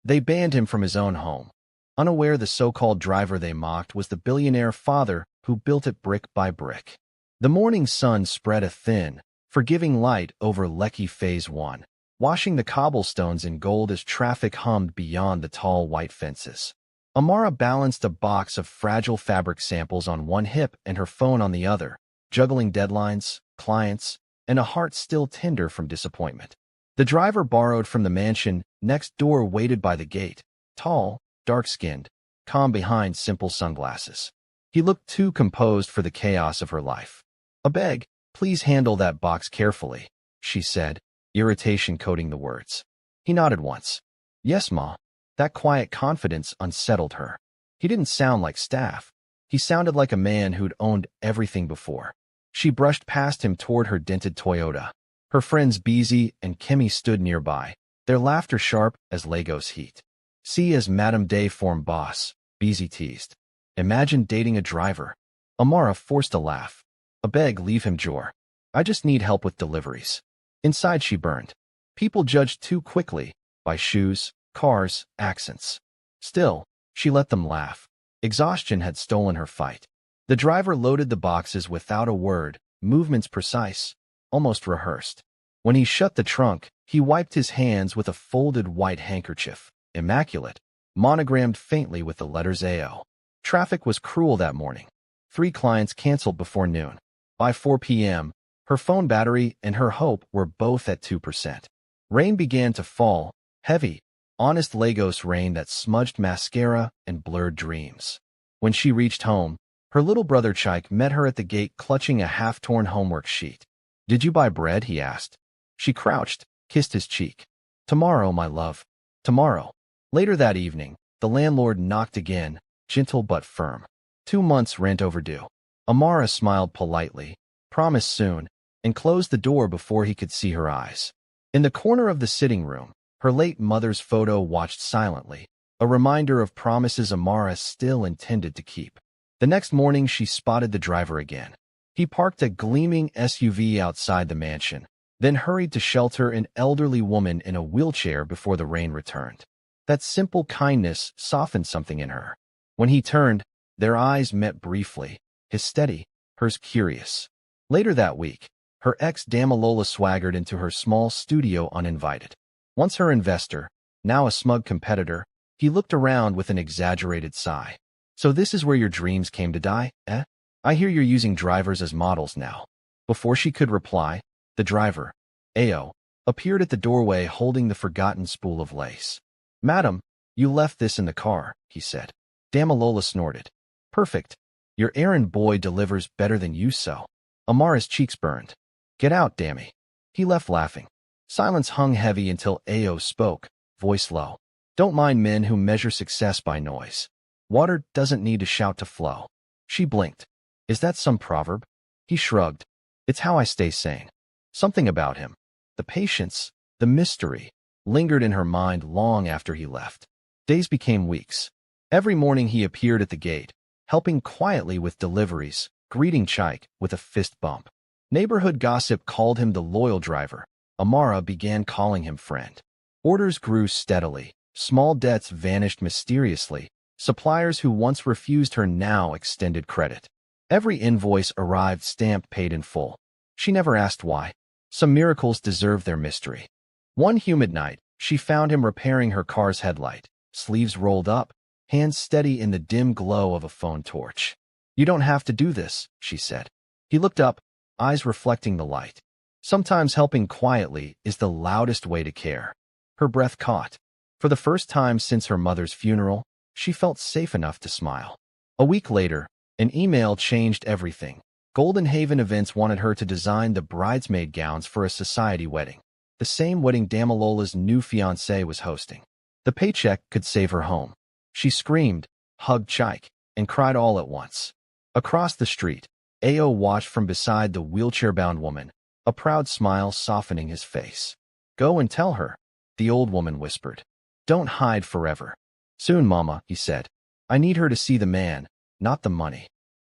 They banned him from his own home. Unaware the so-called driver they mocked was the billionaire father who built it brick by brick. The morning sun spread a thin, forgiving light over Lekki Phase 1, washing the cobblestones in gold as traffic hummed beyond the tall white fences. Amara balanced a box of fragile fabric samples on one hip and her phone on the other, juggling deadlines, clients, and a heart still tender from disappointment. The driver borrowed from the mansion next door waited by the gate, tall, dark-skinned, calm behind simple sunglasses. He looked too composed for the chaos of her life. "I beg, please handle that box carefully," she said, irritation coating the words. He nodded once. "Yes, Ma." That quiet confidence unsettled her. He didn't sound like staff. He sounded like a man who'd owned everything before. She brushed past him toward her dented Toyota. Her friends Beezy and Kimmy stood nearby, their laughter sharp as Legos heat. "See as Madame Day form boss," Beezy teased. "Imagine dating a driver." Amara forced a laugh. "I beg, leave him, Jor. I just need help with deliveries." Inside she burned. People judged too quickly, by shoes, cars, accents. Still, she let them laugh. Exhaustion had stolen her fight. The driver loaded the boxes without a word, movements precise, almost rehearsed. When he shut the trunk, he wiped his hands with a folded white handkerchief, immaculate, monogrammed faintly with the letters AO. Traffic was cruel that morning. 3 clients canceled before noon. By 4 p.m., her phone battery and her hope were both at 2%. Rain began to fall, heavy, honest Lagos rain that smudged mascara and blurred dreams. When she reached home, her little brother Chike met her at the gate clutching a half-torn homework sheet. "Did you buy bread?" he asked. She crouched, kissed his cheek. "Tomorrow, my love. Tomorrow." Later that evening, the landlord knocked again, gentle but firm. 2 months rent overdue. Amara smiled politely, promised soon, and closed the door before he could see her eyes. In the corner of the sitting room, her late mother's photo watched silently, a reminder of promises Amara still intended to keep. The next morning she spotted the driver again. He parked a gleaming SUV outside the mansion, then hurried to shelter an elderly woman in a wheelchair before the rain returned. That simple kindness softened something in her. When he turned, their eyes met briefly, his steady, hers curious. Later that week, her ex Damilola swaggered into her small studio uninvited. Once her investor, now a smug competitor, he looked around with an exaggerated sigh. "So this is where your dreams came to die, eh? I hear you're using drivers as models now." Before she could reply, the driver, AO, appeared at the doorway holding the forgotten spool of lace. "Madam, you left this in the car," he said. Damilola snorted. "Perfect. Your errand boy delivers better than you so." Amara's cheeks burned. "Get out, Dammy." He left laughing. Silence hung heavy until AO spoke, voice low. "Don't mind men who measure success by noise. Water doesn't need to shout to flow." She blinked. "Is that some proverb?" He shrugged. "It's how I stay sane." Something about him, the patience, the mystery, lingered in her mind long after he left. Days became weeks. Every morning he appeared at the gate, helping quietly with deliveries, greeting Chike with a fist bump. Neighborhood gossip called him the loyal driver. Amara began calling him friend. Orders grew steadily. Small debts vanished mysteriously. Suppliers who once refused her now extended credit. Every invoice arrived stamped paid in full. She never asked why. Some miracles deserved their mystery. One humid night, she found him repairing her car's headlight, sleeves rolled up, hands steady in the dim glow of a phone torch. "You don't have to do this," she said. He looked up, eyes reflecting the light. Sometimes helping quietly is the loudest way to care. Her breath caught. For the first time since her mother's funeral, she felt safe enough to smile. A week later, an email changed everything. Golden Haven Events wanted her to design the bridesmaid gowns for a society wedding, the same wedding Damilola's new fiancé was hosting. The paycheck could save her home. She screamed, hugged Chike, and cried all at once. Across the street, AO watched from beside the wheelchair-bound woman, a proud smile softening his face. "Go and tell her," the old woman whispered. "Don't hide forever." "Soon, Mama," he said. "I need her to see the man, not the money."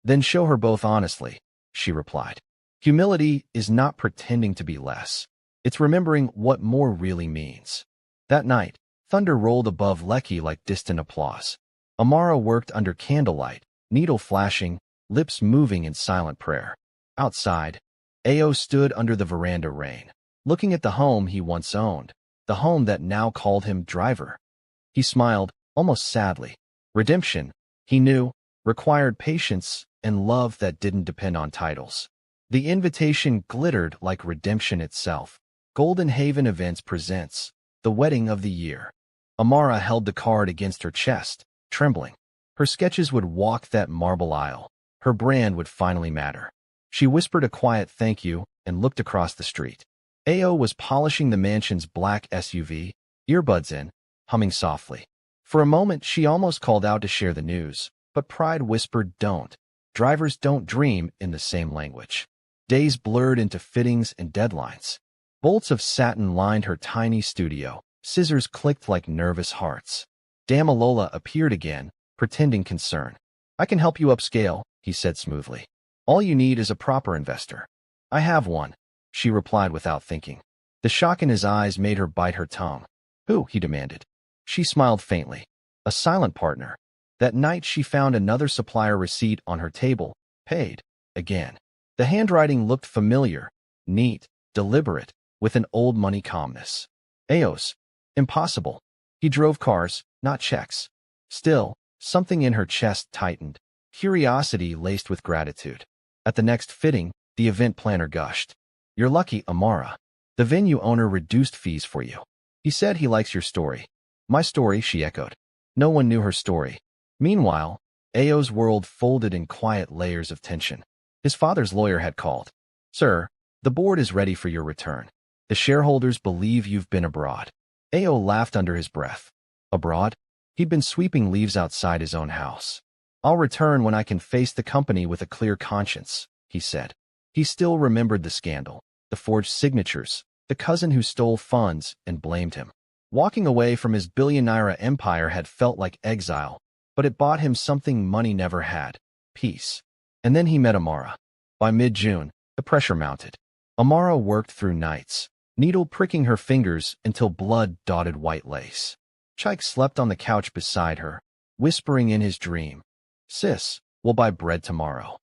"Then show her both honestly," she replied. Humility is not pretending to be less. It's remembering what more really means. That night, Thunder rolled above Lecky like distant applause. Amara worked under candlelight, needle flashing, lips moving in silent prayer. Outside, Ao stood under the veranda rain, looking at the home he once owned, the home that now called him driver. He smiled, almost sadly. Redemption, he knew, required patience and love that didn't depend on titles. The invitation glittered like redemption itself. Golden Haven Events presents The Wedding of the Year. Amara held the card against her chest, trembling. Her sketches would walk that marble aisle. Her brand would finally matter. She whispered a quiet thank you and looked across the street. Ao was polishing the mansion's black SUV, earbuds in, humming softly. For a moment, she almost called out to share the news, but pride whispered, don't. Drivers don't dream in the same language. Days blurred into fittings and deadlines. Bolts of satin lined her tiny studio. Scissors clicked like nervous hearts. Damalola appeared again, pretending concern. I can help you upscale, he said smoothly. All you need is a proper investor. I have one, she replied without thinking. The shock in his eyes made her bite her tongue. Who? He demanded. She smiled faintly. A silent partner. That night she found another supplier receipt on her table, paid, again. The handwriting looked familiar, neat, deliberate, with an old money calmness. Aos. Impossible. He drove cars, not checks. Still, something in her chest tightened, curiosity laced with gratitude. At the next fitting, the event planner gushed. You're lucky, Amara. The venue owner reduced fees for you. He said he likes your story. My story, she echoed. No one knew her story. Meanwhile, Ao's world folded in quiet layers of tension. His father's lawyer had called. Sir, the board is ready for your return. The shareholders believe you've been abroad. Ao laughed under his breath. Abroad? He'd been sweeping leaves outside his own house. I'll return when I can face the company with a clear conscience, he said. He still remembered the scandal, the forged signatures, the cousin who stole funds and blamed him. Walking away from his billionaire empire had felt like exile, but it bought him something money never had, peace. And then he met Amara. By mid-June, the pressure mounted. Amara worked through nights, needle pricking her fingers until blood dotted white lace. Chike slept on the couch beside her, whispering in his dream, Sis, we'll buy bread tomorrow.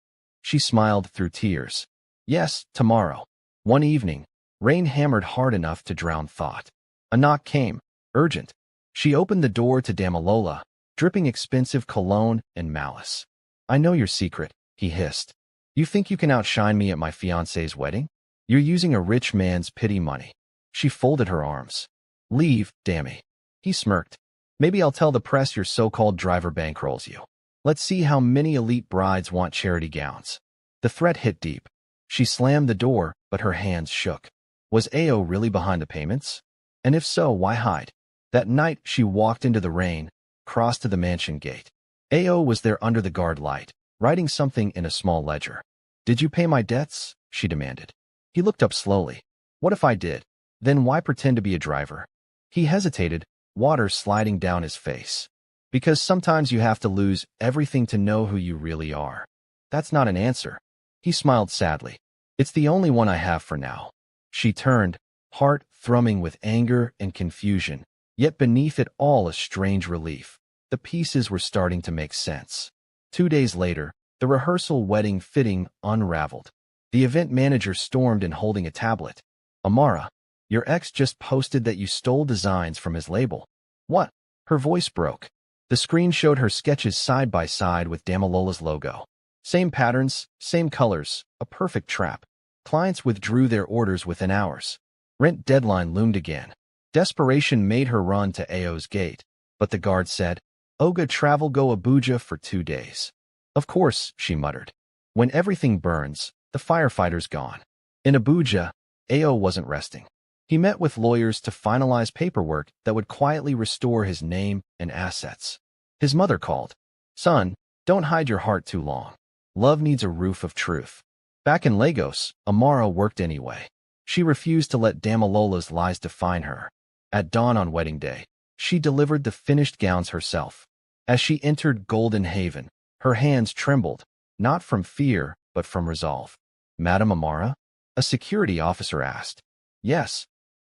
She smiled through tears. Yes, tomorrow. One evening, rain hammered hard enough to drown thought. A knock came, urgent. She opened the door to Damalola, dripping expensive cologne and malice. I know your secret, he hissed. You think you can outshine me at my fiancé's wedding? You're using a rich man's pity money. She folded her arms. Leave, dammy. He smirked. Maybe I'll tell the press your so-called driver bankrolls you. Let's see how many elite brides want charity gowns. The threat hit deep. She slammed the door, but her hands shook. Was Ao really behind the payments? And if so, why hide? That night, she walked into the rain, crossed to the mansion gate. Ao was there under the guard light, writing something in a small ledger. Did you pay my debts? She demanded. He looked up slowly. What if I did? Then why pretend to be a driver? He hesitated, water sliding down his face. Because sometimes you have to lose everything to know who you really are. That's not an answer. He smiled sadly. It's the only one I have for now. She turned, heart thrumming with anger and confusion, yet beneath it all a strange relief. The pieces were starting to make sense. 2 days later, the rehearsal wedding fitting unraveled. The event manager stormed in holding a tablet. Amara, your ex just posted that you stole designs from his label. What? Her voice broke. The screen showed her sketches side by side with Damalola's logo. Same patterns, same colors, a perfect trap. Clients withdrew their orders within hours. Rent deadline loomed again. Desperation made her run to Ao's gate, but the guard said, Oga travel go Abuja for 2 days. Of course, she muttered. When everything burns, the firefighter's gone. In Abuja, Ao wasn't resting. He met with lawyers to finalize paperwork that would quietly restore his name and assets. His mother called. Son, don't hide your heart too long. Love needs a roof of truth. Back in Lagos, Amara worked anyway. She refused to let Damalola's lies define her. At dawn on wedding day, she delivered the finished gowns herself. As she entered Golden Haven, her hands trembled, not from fear, but from resolve. Madam Amara? A security officer asked. Yes.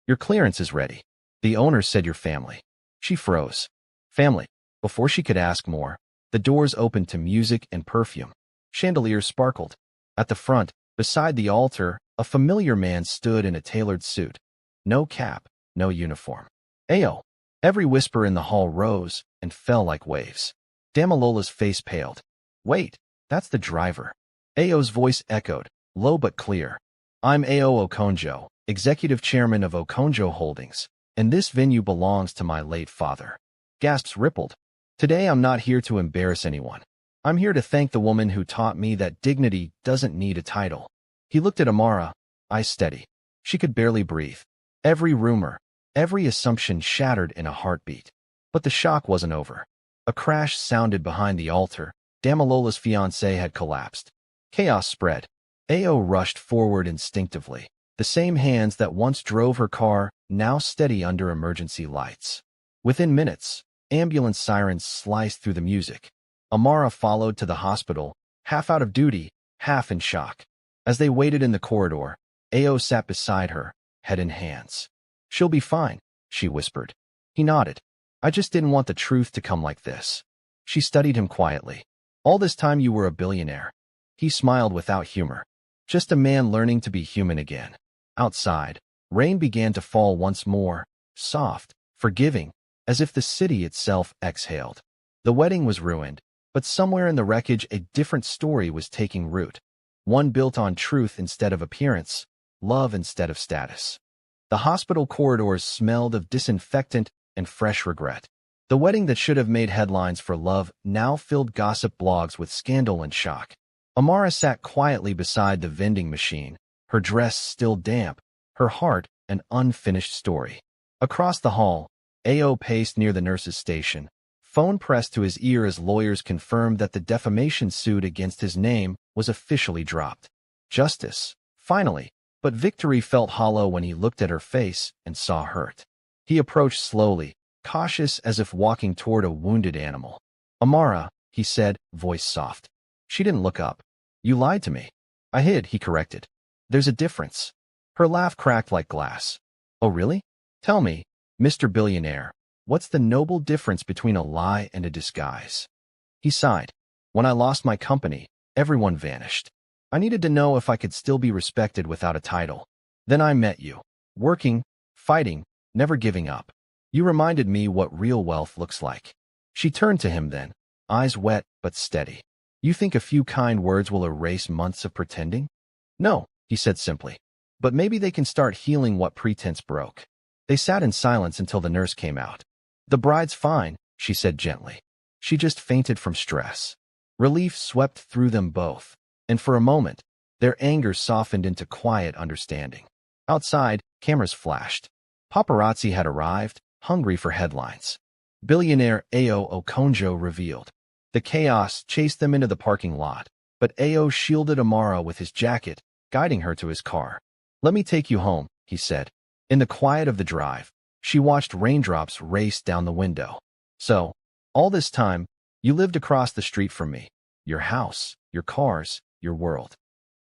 Your clearance is ready. The owner said your family. She froze. Family. Before she could ask more, the doors opened to music and perfume. Chandeliers sparkled. At the front, beside the altar, a familiar man stood in a tailored suit. No cap, no uniform. Ayo. Every whisper in the hall rose and fell like waves. Damalola's face paled. Wait, that's the driver. Ayo's voice echoed, low but clear. I'm Ao Okonjo, executive chairman of Okonjo Holdings, and this venue belongs to my late father. Gasps rippled. Today I'm not here to embarrass anyone. I'm here to thank the woman who taught me that dignity doesn't need a title. He looked at Amara, eyes steady. She could barely breathe. Every rumor, every assumption shattered in a heartbeat. But the shock wasn't over. A crash sounded behind the altar. Damalola's fiancé had collapsed. Chaos spread. Ao rushed forward instinctively. The same hands that once drove her car, now steady under emergency lights. Within minutes, ambulance sirens sliced through the music. Amara followed to the hospital, half out of duty, half in shock. As they waited in the corridor, Ao sat beside her, head in hands. She'll be fine, she whispered. He nodded. I just didn't want the truth to come like this. She studied him quietly. All this time you were a billionaire. He smiled without humor. Just a man learning to be human again. Outside, rain began to fall once more, soft, forgiving, as if the city itself exhaled. The wedding was ruined, but somewhere in the wreckage a different story was taking root. One built on truth instead of appearance, love instead of status. The hospital corridors smelled of disinfectant and fresh regret. The wedding that should have made headlines for love now filled gossip blogs with scandal and shock. Amara sat quietly beside the vending machine, her dress still damp, her heart an unfinished story. Across the hall, Ao paced near the nurse's station, phone pressed to his ear as lawyers confirmed that the defamation suit against his name was officially dropped. Justice, finally, but victory felt hollow when he looked at her face and saw hurt. He approached slowly, cautious as if walking toward a wounded animal. Amara, he said, voice soft. She didn't look up. You lied to me. I hid, he corrected. There's a difference. Her laugh cracked like glass. Oh, really? Tell me, Mr. Billionaire, what's the noble difference between a lie and a disguise? He sighed. When I lost my company, everyone vanished. I needed to know if I could still be respected without a title. Then I met you. Working, fighting, never giving up. You reminded me what real wealth looks like. She turned to him then, eyes wet but steady. You think a few kind words will erase months of pretending? No, he said simply. But maybe they can start healing what pretense broke. They sat in silence until the nurse came out. The bride's fine, she said gently. She just fainted from stress. Relief swept through them both, and for a moment, their anger softened into quiet understanding. Outside, cameras flashed. Paparazzi had arrived, hungry for headlines. Billionaire Ao Okonjo revealed. The chaos chased them into the parking lot, but Ao shielded Amara with his jacket, guiding her to his car. Let me take you home, he said. In the quiet of the drive, she watched raindrops race down the window. So, all this time, you lived across the street from me. Your house, your cars, your world.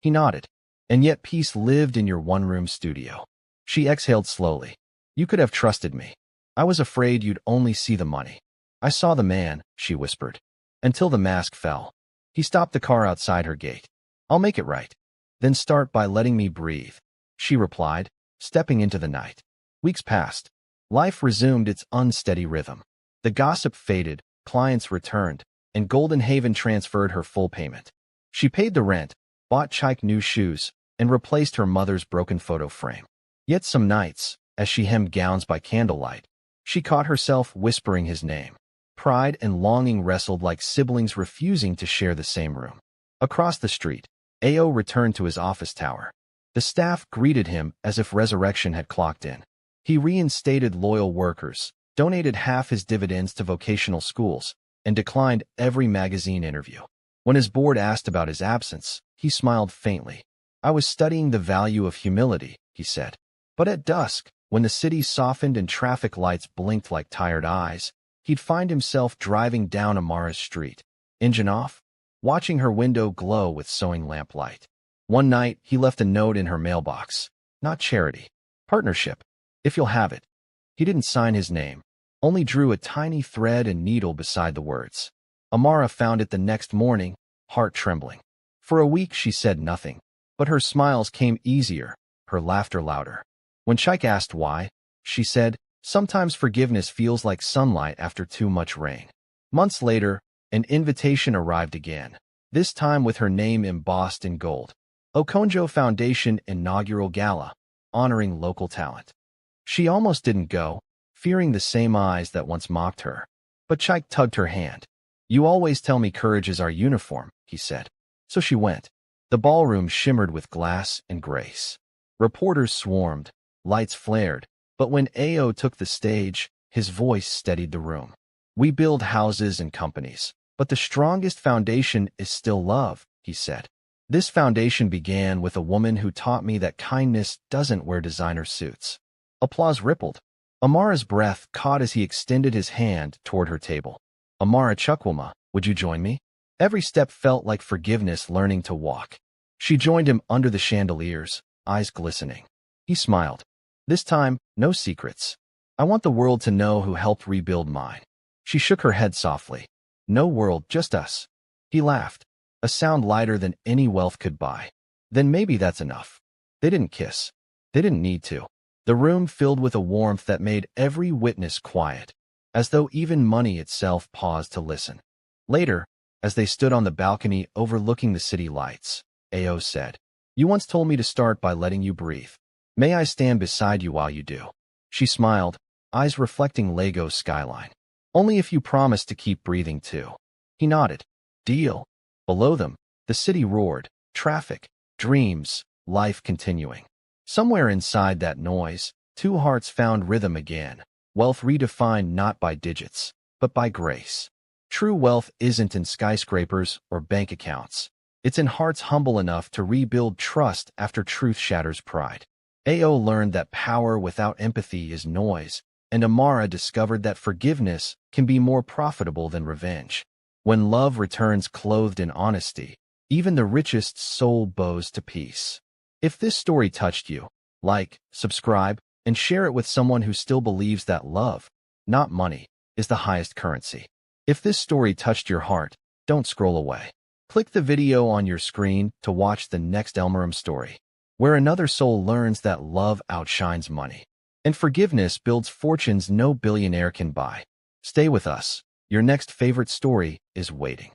He nodded. And yet peace lived in your one-room studio. She exhaled slowly. You could have trusted me. I was afraid you'd only see the money. I saw the man, she whispered. Until the mask fell. He stopped the car outside her gate. I'll make it right. Then start by letting me breathe, she replied, stepping into the night. Weeks passed. Life resumed its unsteady rhythm. The gossip faded, clients returned, and Golden Haven transferred her full payment. She paid the rent, bought Chike new shoes, and replaced her mother's broken photo frame. Yet some nights, as she hemmed gowns by candlelight, she caught herself whispering his name. Pride and longing wrestled like siblings refusing to share the same room. Across the street, Ao returned to his office tower. The staff greeted him as if resurrection had clocked in. He reinstated loyal workers, donated half his dividends to vocational schools, and declined every magazine interview. When his board asked about his absence, he smiled faintly. I was studying the value of humility, he said. But at dusk, when the city softened and traffic lights blinked like tired eyes, he'd find himself driving down Amara's street, engine off, watching her window glow with sewing lamplight. One night, he left a note in her mailbox. Not charity. Partnership. If you'll have it. He didn't sign his name. only drew a tiny thread and needle beside the words. Amara found it the next morning, heart trembling. For a week she said nothing, but her smiles came easier, her laughter louder. When Chike asked why, she said, "Sometimes forgiveness feels like sunlight after too much rain." Months later, an invitation arrived again, this time with her name embossed in gold. Okonjo Foundation Inaugural Gala, honoring local talent. She almost didn't go, fearing the same eyes that once mocked her. But Chike tugged her hand. "You always tell me courage is our uniform," he said. So she went. The ballroom shimmered with glass and grace. Reporters swarmed, lights flared, but when Ao took the stage, his voice steadied the room. "We build houses and companies, but the strongest foundation is still love," he said. "This foundation began with a woman who taught me that kindness doesn't wear designer suits." Applause rippled. Amara's breath caught as he extended his hand toward her table. "Amara Chukwuma, would you join me?" Every step felt like forgiveness learning to walk. She joined him under the chandeliers, eyes glistening. He smiled. "This time, no secrets. I want the world to know who helped rebuild mine." She shook her head softly. "No world, just us." He laughed, a sound lighter than any wealth could buy. "Then maybe that's enough." They didn't kiss. They didn't need to. The room filled with a warmth that made every witness quiet, as though even money itself paused to listen. Later, as they stood on the balcony overlooking the city lights, Ao said, "You once told me to start by letting you breathe. May I stand beside you while you do?" She smiled, eyes reflecting Lagos skyline. "Only if you promise to keep breathing too." He nodded. "Deal." Below them, the city roared, traffic, dreams, life continuing. Somewhere inside that noise, two hearts found rhythm again, wealth redefined not by digits, but by grace. True wealth isn't in skyscrapers or bank accounts. It's in hearts humble enough to rebuild trust after truth shatters pride. Ao learned that power without empathy is noise, and Amara discovered that forgiveness can be more profitable than revenge. When love returns clothed in honesty, even the richest soul bows to peace. If this story touched you, like, subscribe, and share it with someone who still believes that love, not money, is the highest currency. If this story touched your heart, don't scroll away. Click the video on your screen to watch the next Elmerem story, where another soul learns that love outshines money, and forgiveness builds fortunes no billionaire can buy. Stay with us. Your next favorite story is waiting.